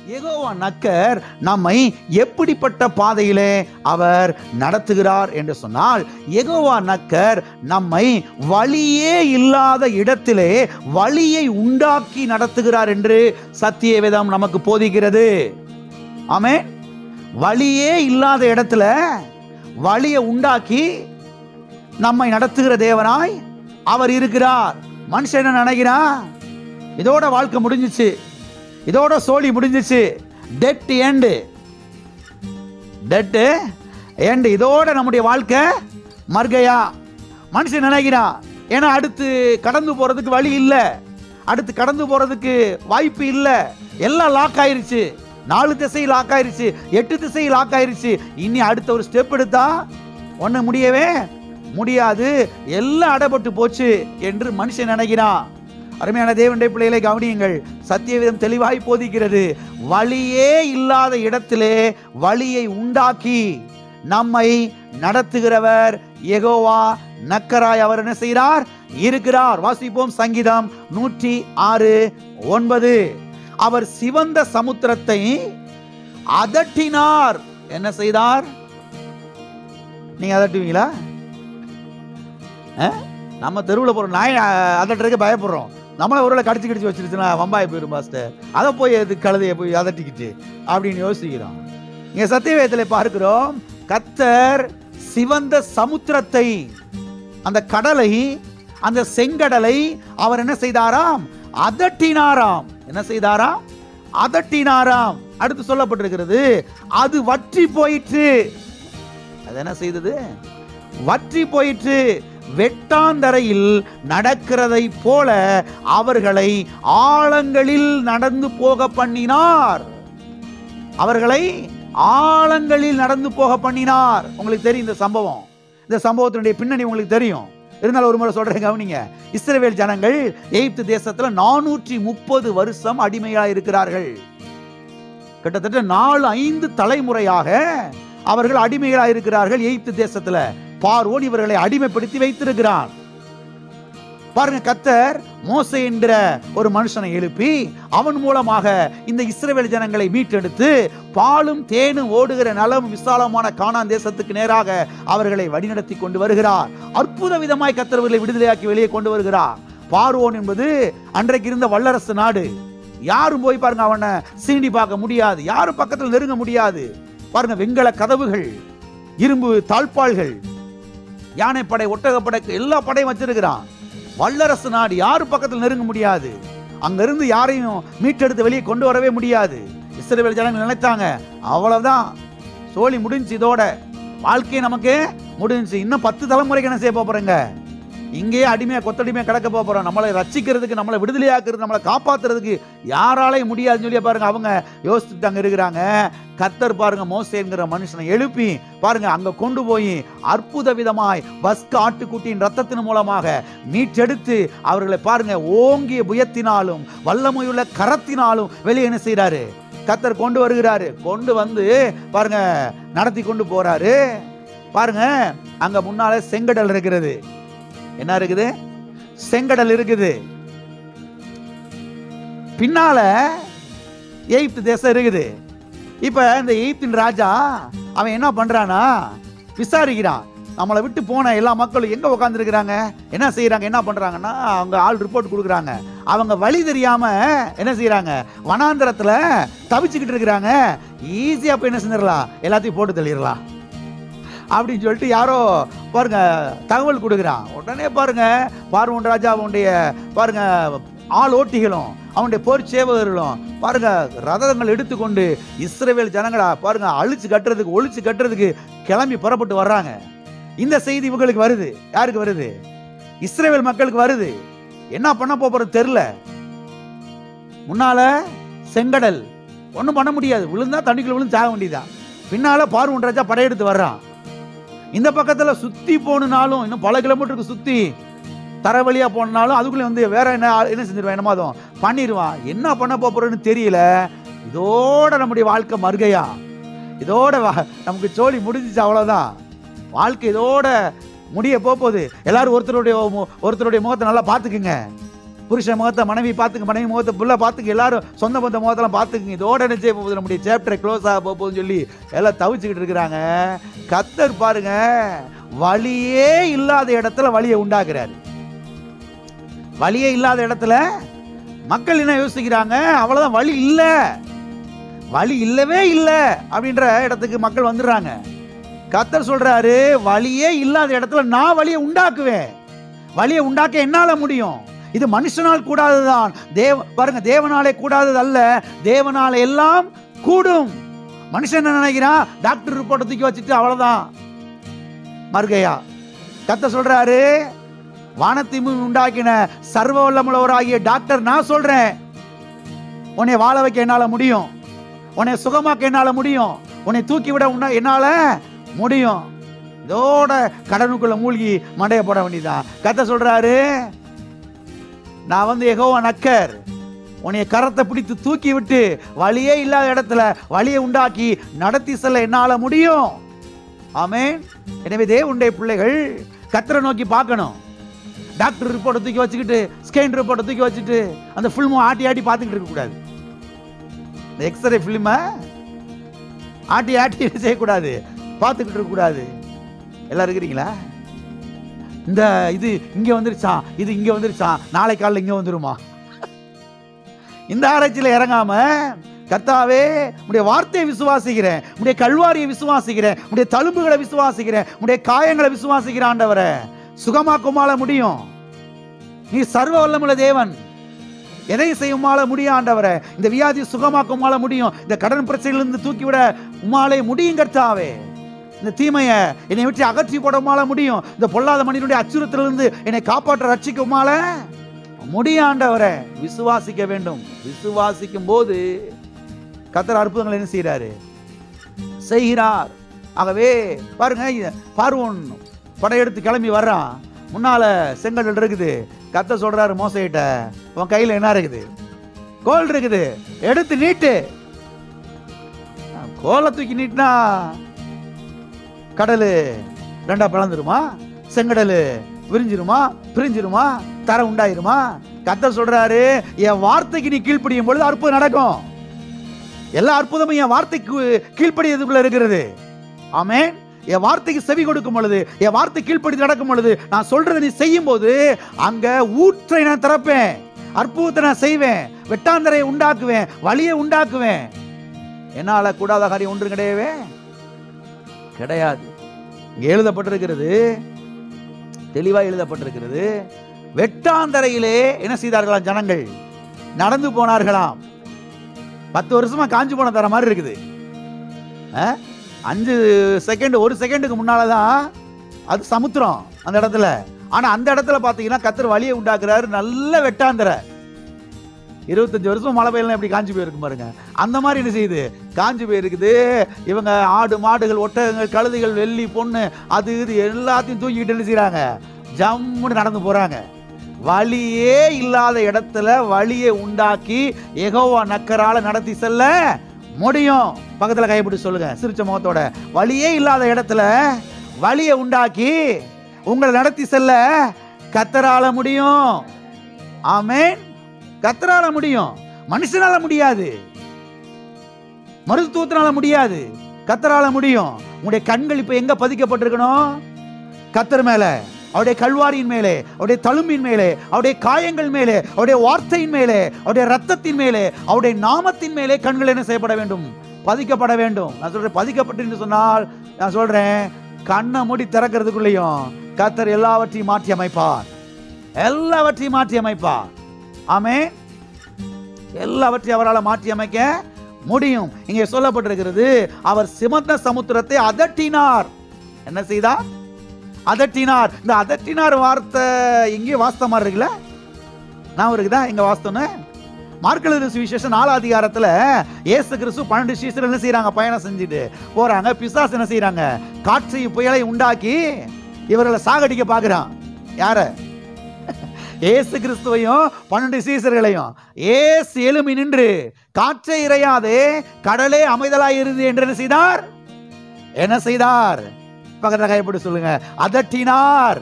யெகோவா நக்கர் நம்மை எப்படிப்பட்ட பாதையிலே அவர் நடத்துகிறார் என்று சொன்னால், யெகோவா நக்கர் நம்மை வழியே இல்லாத இடத்திலே வழியை உண்டாக்கி நடத்துகிறார் என்று சத்திய வேதம் நமக்கு போதிக்கிறது. ஆமென். வழியே இல்லாத இடத்துல வழியை உண்டாக்கி நம்மை நடத்துகிற தேவனாய் அவர் இருக்கிறார். மனுஷன் என்ன நினைக்கிறான்? இதோட வாழ்க்கை முடிஞ்சிச்சு, இதோட சோழி முடிஞ்சிச்சு, டெட் எண்டு, டெட் எண்டு, இதோட நம்முடைய வாழ்க்கை மர்கையா மனுஷன் நினைக்கிறான். ஏன்னா அடுத்து கடந்து போறதுக்கு வழி இல்லை, அடுத்து கடந்து போறதுக்கு வாய்ப்பு இல்லை, எல்லாம் லாக் ஆயிருச்சு, 4 திசை லாக் ஆயிருச்சு, 8 திசை லாக் ஆயிருச்சு, இனி அடுத்த ஒரு ஸ்டெப் எடுத்தா ஒண்ணு முடியவே முடியாது, எல்லாம் அடைபட்டு போச்சு என்று மனுஷன் நினைக்கிறான். அருமையான தேவனுடைய பிள்ளைகளை கவனியுங்கள், சத்தியவேதம் தெளிவாய் போதிக்கிறது. வழியே இல்லாத இடத்திலே வழியை உண்டாக்கி நம்மை நடத்துகிறவர் யெகோவா நக்கராய் அவர் என்ன செய்கிறார்? இருக்கிறார். வாசிப்போம் சங்கீதம் 106:9. அவர் சிவந்த சமுத்திரத்தை அதட்டினார். என்ன செய்தார்? நீங்க அதட்டுவீங்களா? நம்ம தெருவில் போற நாய் அதட்டுறதுக்கு பயப்படுறோம். நம்மளை ஒருவேளை கடிச்சு வச்சிருச்சுன்னா வம்பாய் போயிடும் பாஸ்டர், அதை போய் எது கழுதையை போய் அதட்டிக்கிட்டு அப்படின்னு யோசிக்கிறோம். இங்க சத்தியவேதத்தில் பார்க்கிறோம், கர்த்தர் சிவந்த சமுத்திரத்தை, அந்த கடலை, அந்த செங்கடலை அவர் என்ன செய்தாராம்? அதட்டினாராம். என்ன செய்தாராம்? அதட்டினாராம். அடுத்து சொல்லப்பட்டிருக்கிறது, அது வற்றி போயிற்று. அது என்ன செய்தது? வற்றி போயிற்று. வெட்டாந்தரையில் நடக்கிறதை போல அவர்களை ஆழங்களில் நடந்து போக பண்ணினார். அவர்களை ஆழங்களில் நடந்து போக பண்ணினார். உங்களுக்கு தெரியும் இந்த சம்பவம், இந்த சம்பவத்தினுடைய பின்னணி உங்களுக்கு தெரியும். இருந்தாலும் ஒரு முறை சொல்றேன் கவனிங்க. இஸ்ரவேல் ஜனங்கள் எகிப்து தேசத்துல 430 வருஷம் அடிமையா இருக்கிறார்கள். கிட்டத்தட்ட 4-5 தலைமுறையாக அவர்கள் அடிமைகளா இருக்கிறார்கள் எகிப்து தேசத்துல. பார்வோன் இவர்களை அடிமைப்படுத்தி வைத்திருக்கிறான். பாருங்க, கர்த்தர் மோசே என்கிற ஒரு மனுஷனை எழுப்பி அவன் மூலமாக இந்த இஸ்ரவேல் ஜனங்களை மீட்டெடுத்து பாலும் தேனும் ஓடுகிற நலம் விசாலமான கானான் தேசத்துக்கு நேராக அவர்களை வழிநடத்தி கொண்டு வருகிறார். அற்புத விதமாய் கர்த்தர் அவர்களை விடுதலையாக்கி வெளியே கொண்டு வருகிறார். பார்வோன் என்பது அன்றைக்கு இருந்த வல்லரசு நாடு. யாரும் போய் பாருங்க அவனை சீண்டி பார்க்க முடியாது, யாரும் பக்கத்தில் நெருங்க முடியாது. பாருங்க, வெண்கல கதவுகள், இரும்பு தாழ்பாள்கள், யானைப்படை, ஒட்டகப்படை, எல்லா படையும் வச்சிருக்கிறான். வல்லரசு நாடு, யாரும் பக்கத்தில் நெருங்க முடியாது. அங்கிருந்து யாரையும் மீட்டெடுத்து வெளியே கொண்டு வரவே முடியாது. இஸ்ரவேல் ஜனங்கள் நினைத்தாங்க, அவ்வளவுதான், சோழி முடிஞ்சு, இதோட வாழ்க்கையை நமக்கு முடிஞ்சு. இன்னும் 10 தலைமுறைக்கு என்ன செய்ய போறேங்க? இங்கேயே அடிமையா கொத்தடிமையா கிடக்க போறோம். நம்மளை ரட்சிக்கிறதுக்கு, நம்மளை விடுதலையாக்குறது, நம்மளை காப்பாத்துறதுக்கு யாராலையும் முடியாதுன்னு சொல்லி பாருங்க அவங்க யோசிச்சுட்டு அங்க இருக்கிறாங்க. கர்த்தர் பாருங்க மோசேங்கிற மனுஷனை எழுப்பி பாருங்க அங்க கொண்டு போய் அற்புத விதமாய் பஸ்க ஆட்டுக்குட்டியின் ரத்தத்தின் மூலமாக மீட்டெடுத்து அவர்களை பாருங்க ஓங்கிய புயத்தினாலும் வல்லமையுள்ள கரத்தினாலும் வெளியே என்ன செய்யறாரு? கர்த்தர் கொண்டு வருகிறாரு. கொண்டு வந்து பாருங்க நடத்தி கொண்டு போறாரு. பாருங்க, அங்க முன்னால செங்கடல் இருக்கிறது. என்ன இருக்குது? செங்கடல் இருக்குது. பின்னால எகிப்து தேசம் இருக்குது. இப்ப இந்த எகிப்தின் ராஜா அவன் என்ன பண்றானா, விசாரிக்கிறான். நம்மளை விட்டு போன எல்லா மக்களும் எங்க உட்கார்ந்து இருக்கிறாங்க, என்ன செய்யறாங்க, என்ன பண்றாங்கன்னா அவங்க ஆள் ரிப்போர்ட் கொடுக்குறாங்க. அவங்க வழி தெரியாம என்ன செய்யறாங்க? வனாந்தரத்துல தவிச்சுக்கிட்டு இருக்கிறாங்க. ஈஸியா போய் என்ன செஞ்சிடலாம்? எல்லாத்தையும் போட்டு தள்ளிடலாம் அப்படின்னு சொல்லிட்டு யாரோ பாருங்க தகவல் கொடுக்குறான். உடனே பாருங்க பார்வோன் ராஜா அவனுடைய பாருங்க ஆள் ஓட்டிகளும் அவனுடைய போர் சேவகர்களும் பாருங்க ரதங்கள் எடுத்துக்கொண்டு இஸ்ரவேல் ஜனங்களா பாருங்க ஒழிச்சு கட்டுறதுக்கு கிளம்பி புறப்பட்டு வர்றாங்க. இந்த செய்தி இவங்களுக்கு வருது. யாருக்கு வருது? இஸ்ரவேல் மக்களுக்கு வருது. என்ன பண்ண போறது தெரியல. முன்னால செங்கடல், ஒன்றும் பண்ண முடியாது, விழுந்தா தண்ணிக்குள்ள விழுந்து சாக வேண்டியதான். பின்னால பார்வோன் ராஜா படையெடுத்து வர்றான். இந்த பக்கத்துல சுத்தி போனாலும் இன்னும் பல கிலோமீட்டருக்கு சுத்தி தர வழியா போனாலும் அதுக்குள்ள வந்து வேற என்ன செஞ்சிருவான், என்னமாதும் பண்ணிடுவான். என்ன பண்ண போறோன்னு தெரியல. இதோட நம்முடைய வாழ்க்கை மர்கையா, இதோட நமக்கு சோழி முடிஞ்சிச்சு, அவ்வளவுதான். வாழ்க்கை இதோட முடிய போகுது. எல்லாரும் ஒருத்தருடைய முகத்தை நல்லா பார்த்துக்குங்க. புருஷன் முகத்தை மனைவி பார்த்துங்க, மனைவி முகத்தை புள்ள பார்த்துங்க, எல்லாரும் சொந்த பந்த முகத்தெல்லாம் பார்த்துக்குங்க. இதோட என்ன செய்ய போகுது, நம்முடைய சாப்டர் க்ளோஸ் ஆக போகுதுன்னு சொல்லி எல்லாம் தவிச்சுக்கிட்டு இருக்கிறாங்க. கர்த்தர் பாருங்க, வழியே இல்லாத இடத்துல வழியை உண்டாக்குறாரு. வழியே இல்லாத இடத்துல மக்கள் என்ன யோசிக்கிறாங்க, அவ்வளவுதான், வழி இல்ல, வழி இல்லவே இல்லை அப்படின்ற இடத்துக்கு மக்கள் வந்துடுறாங்க. கர்த்தர் சொல்றாரு, வழியே இல்லாத இடத்துல நான் வழியை உண்டாக்குவேன். வழியை உண்டாக்க என்னால முடியும். இது மனுஷனால் கூடாதுதான். பாருங்க, தேவனாலே கூடாதது அல்ல, தேவனால எல்லாம் கூடும். மனுஷன் என்ன நினைக்கிறான், டாக்டர் ரிப்போர்ட்டை தூக்கி வச்சுட்டு அவ்வளவுதான் மறுகையா. கர்த்தர் சொல்றாரு, வானத்தையும் உண்டாக்கின சர்வ வல்லமுள்ளவராகிய டாக்டர் நான் சொல்றேன், உன்னை வாழ வைக்க என்னால முடியும், உன்னை சுகமாக்க என்னால முடியும், உன்னை தூக்கி விட என்னால முடியும். இதோட கடனுக்குள்ள மூழ்கி மண்டைய போட வேண்டியதான். கர்த்தர் சொல்றாரு, நான் யெகோவா நக்கர், உன்னைய கரத்தை பிடித்து தூக்கி விட்டு வழியே இல்லாத இடத்துல வழியை உண்டாக்கி நடத்தி செல்ல என்னால முடியும். ஆமென். எனவே தேவனுடைய பிள்ளைகள் கர்த்தரை நோக்கி பார்க்கணும். டாக்டர் ரிப்போர்ட்டை தூக்கி வச்சுக்கிட்டு, ஸ்கேன் ரிப்போர்ட்டை தூக்கி வச்சுட்டு அந்த ஃபில்மும் ஆட்டி ஆட்டி பார்த்துக்கிட்டு இருக்கக்கூடாது. இந்த எக்ஸ்ரே ஃபிலிமை ஆட்டி ஆட்டி செய்யக்கூடாது, பார்த்துக்கிட்டு இருக்கக்கூடாது. எல்லாம் இருக்கிறீங்களா? இந்த இது இங்க வந்துருச்சா, இது இங்க வந்துருச்சா, நாளை காலையில் இங்க வந்துருமா, இந்த ஆராய்ச்சியில் இறங்காம, கர்த்தாவே உடைய வார்த்தையை விசுவாசிக்கிறேன், உடைய கல்வாரியை விசுவாசிக்கிறேன், உடைய தழும்புகளை விசுவாசிக்கிறேன், உடைய காயங்களை விசுவாசிக்கிற ஆண்டவரே, சுகமாக்குமால முடியும். நீ சர்வ வல்லமுள்ள தேவன், எதையும் செய்ய உமால முடியும் ஆண்டவரே. இந்த வியாதி சுகமாக்குமால முடியும். இந்த கடன் பிரச்சனையிலிருந்து தூக்கிவிட உமாலே முடியும் கர்த்தாவே. இந்த தீமையை என்னை விட்டு அகற்றி போடமால முடியும். இந்த பொல்லாத மனிதனுடைய அச்சுறுத்தலிருந்து என்னை காப்பாற்ற ரட்சிக்குமால முடியும் ஆண்டவரே. விசுவாசிக்க வேண்டும். விசுவாசிக்கும் போது கர்த்தர் அற்புதங்களை என்ன செய்கிறாரு, செய்கிறார். ஆகவே பாருங்க, பார்வோன் படையெடுத்து கிளம்பி வர்றான், முன்னால செங்கடல் இருக்குது. கர்த்தர் சொல்றாரு மோசேட்ட, உன் கையில என்ன இருக்குது, கோல் இருக்குது, எடுத்து நீட்டு. கோலை தூக்கி நீட்டினா கடல் ரெண்டா பிளந்துருமா, செங்கடல் விரிஞ்சிருமா, பிரிஞ்சிருமா, தர உண்டாயிருமா? கர்த்தர் சொல்றாரு, என் வார்த்தைக்கு நீ கீழ்ப்படியும் பொழுது அற்புதம் நடக்கும். எல்லா அற்புதமும் என் வார்த்தைக்கு கீழ்ப்படியதுக்குள்ள இருக்கிறது. ஆமென். என் வார்த்தைக்கு செவி கொடுக்கும் பொழுது, என் வார்த்தை கீழ்ப்படி நடக்கும் பொழுது, நான் சொல்றதை நீ செய்யும் போது அங்க ஊற்றை நான் திறப்பேன், அற்புதத்தை நான் செய்வேன், வெட்டாந்தரையை உண்டாக்குவேன், வழியை உண்டாக்குவேன். என்னால கூடாத காரியம் ஒன்று கிடையவே கிடையாது. இங்க எழுதப்பட்டிருக்கிறது, தெளிவா எழுதப்பட்டிருக்கிறது, வெட்டாந்தரையிலே என்ன செய்தார்களாம், ஜனங்கள் நடந்து போனார்களாம். 10 வருஷமா காஞ்சு போன தர மாதிரி இருக்குது. 5 செகண்ட், 1 செகண்டுக்கு முன்னாலதான் அது சமுத்திரம் அந்த இடத்துல. ஆனா அந்த இடத்துல பாத்தீங்கன்னா கர்த்தர் வழியை உண்டாக்குறாரு, நல்ல வெட்டாந்தரை. 25 வருஷம் மழை பெய்யலாம் எப்படி காஞ்சி போயிருக்கு பாருங்க. அந்த மாதிரி என்ன செய்யுது, காஞ்சி போயிருக்குது. இவங்க ஆடு மாடுகள் ஒட்டகங்கள் கழுதைகள் வெள்ளி பொண்ணு அது இது எல்லாத்தையும் தூக்கிக்கிட்டு என்ன செய்யறாங்க, ஜம்முன்னு நடந்து போறாங்க. வழியே இல்லாத இடத்துல வழியை உண்டாக்கி யெகோவா நக்கரால நடத்தி செல்ல முடியும். பக்கத்துல கைப்பிடி சொல்லுங்க சிரிச்ச முகத்தோட, வழியே இல்லாத இடத்துல வழியை உண்டாக்கி உங்களை நடத்தி செல்ல கர்த்தரால முடியும். ஆமென். கர்த்தரால முடியும், மனுஷனால முடியாது, மருத்துவத்தினால முடியாது, கர்த்தரால முடியும். உங்களுடைய கண்கள் இப்ப எங்க பதிக்கப்பட்டிருக்கணும், கர்த்தர் மேல, அவருடைய கல்வாரியின் மேலே, அவருடைய தழும்பின் மேலே, அவருடைய காயங்கள் மேலே, அவருடைய வார்த்தையின் மேலே, அவருடைய ரத்தத்தின் மேலே, அவருடைய நாமத்தின் மேலே கண்கள் என்ன செய்யப்பட வேண்டும், பதிக்கப்பட வேண்டும். நான் சொல்றேன் பதிக்கப்பட்டு சொன்னால், நான் சொல்றேன் கண்ணை மூடி திறக்கிறதுக்குள்ளேயும் கர்த்தர் எல்லாவற்றையும் மாற்றி அமைப்பார், எல்லாவற்றையும் மாற்றி அமைப்பார். ஆமென். எல்லாவற்றையும் அவரால் மாற்றி அமைக்க முடியும். இங்கே சொல்லப்பட்டிருக்கிறது, அவர் சிமந்த சமுத்திரத்தை அதட்டினார். என்ன செய்தார், அதட்டினார். இந்த அதட்டினார் வார்த்தை எங்கே வாஸ்த மாதிரி இருக்குல்ல, நான் இருக்குதா எங்க வாஸ்தவன்னு? மார்க் எழுதின சுவிசேஷம் 4 அதிகாரத்துல இயேசு கிறிஸ்து 12 சீஷர்கள் என்ன செய்யறாங்க, பயணம் செஞ்சுட்டு போறாங்க. பிசாசு என்ன செய்யறாங்க, காற்றையும் புயலை உண்டாக்கி இவர்களை சாகடிக்க பாக்குறான். யார, இயேசு கிறிஸ்துவையும் 12 சீஷர்களையும். இயேசு எழும்பி நின்று காற்றை இறையாதே கடலே அமைதலாய் இருந்து என்று என்ன செய்தார், என்ன செய்தார்? பக்கத்துல கைப்பிடி சொல்லுங்க, அதட்டினார்.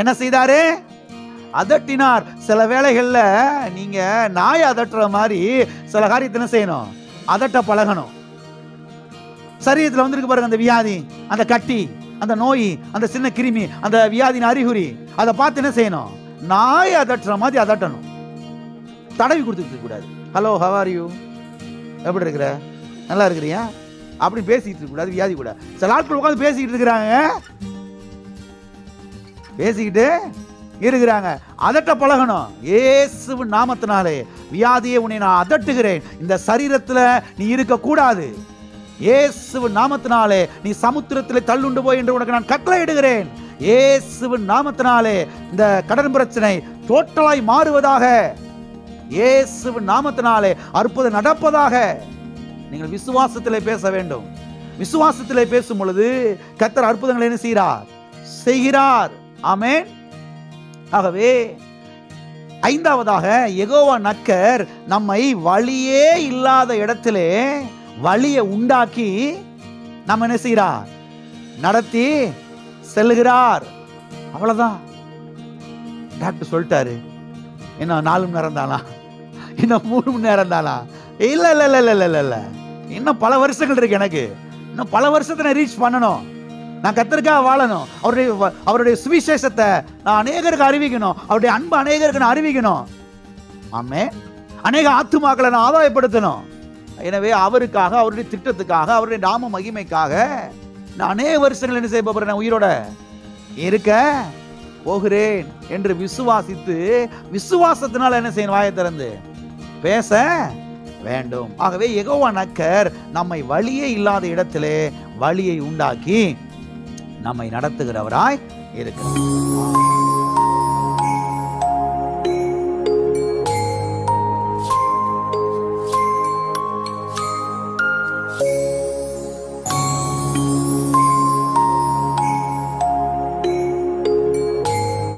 என்ன செய்தாரு, அதட்டினார். சில வேளைகள்ல நீங்க நாயை அதட்டுற மாதிரி சில காரியத்தை என்ன செய்யணும்? அதட்ட பழகணும். சரீரத்தில் வந்திருக்கு பாருங்க அந்த வியாதி, அந்த கட்டி, அந்த நோய், அந்த சின்ன கிருமி, அந்த வியாதியின் அறிகுறி, அதை பார்த்து என்ன செய்யணும்? நாயை அதட்டுற மாதிரி அதட்டணும். தடவி கொடுத்துட்டு கூடாது. ஹலோ, ஹவ் ஆர் யூ, எப்படி இருக்கிற, நல்லா இருக்கிறியா அப்படின்னு பேசிட்டு இருக்க கூடாது. வியாதி கூட சில ஆட்கள் உட்காந்து பேசிக்கிட்டு இருக்கிறாங்க, பேசிக்கிட்டு இருக்கிறாங்க. அதட்ட பழகணும். இயேசுவின் நாமத்தினாலே வியாதியை உன்னை நான் அதட்டுகிறேன். இந்த சரீரத்தில் நீ இருக்க கூடாது. இயேசுவின் நாமத்தினாலே நீ சமுத்திரத்தில் தள்ளுண்டு போய் என்று உனக்கு நான் கட்டளையிடுகிறேன். இயேசுவின் நாமத்தினாலே இந்த கடன் பிரச்சனை டோட்டலாய் மாறுவதாக. இயேசுவின் நாமத்தினாலே அற்புதம் நடப்பதாக. நீங்கள் விசுவாசத்திலே பேச வேண்டும். விசுவாசத்திலே பேசும் பொழுது கர்த்தர் அற்புதங்களை என்ன செய்கிறார்? செய்கிறார். ஆமென். ஆகவே ஐந்தாவதாக, யெகோவா நக்கர் நம்மை வழியே இல்லாத இடத்திலே வழியை உண்டாக்கி நம்ம என்ன செய்கிறார்? நடத்தி செல்லுகிறார். அவ்வளவுதான். டாக்டர் சொல்லிட்டாரு, இன்னும் 4 மணி நேரம் தானா, இன்னும் 3 மணி நேரம் தானா? இல்ல இல்ல இல்ல இல்ல இல்ல இல்ல, இன்னும் பல வருஷங்கள் இருக்கு. எனக்கு இன்னும் பல வருஷத்தை நான் ரீச் பண்ணணும். நான் கர்த்தருக்காக வாழணும். அவருடைய சுவிசேஷத்தை நான் அநேகருக்கு அறிவிக்கணும். அவருடைய அன்பு அநேகருக்கு நான் அறிவிக்கணும். ஆமென். அநேக ஆத்துமாக்களை நான் ஆதாயப்படுத்தணும். எனவே அவருக்காக, அவருடைய திட்டத்துக்காக, அவருடைய நாம மகிமைக்காக நான் அநேக வருஷங்கள் என்ன செய்ய போகிறேன்? நான் உயிரோட இருக்க போகிறேன் என்று விசுவாசித்து, விசுவாசத்தினால என்ன செய்யணும்? வாயை திறந்து பேச வேண்டும். ஆகவே யெகோவா நக்கர் நம்மை வழியே இல்லாத இடத்திலே வழியை உண்டாக்கி நம்மை நடத்துகிறவராய் இருக்கிறார்.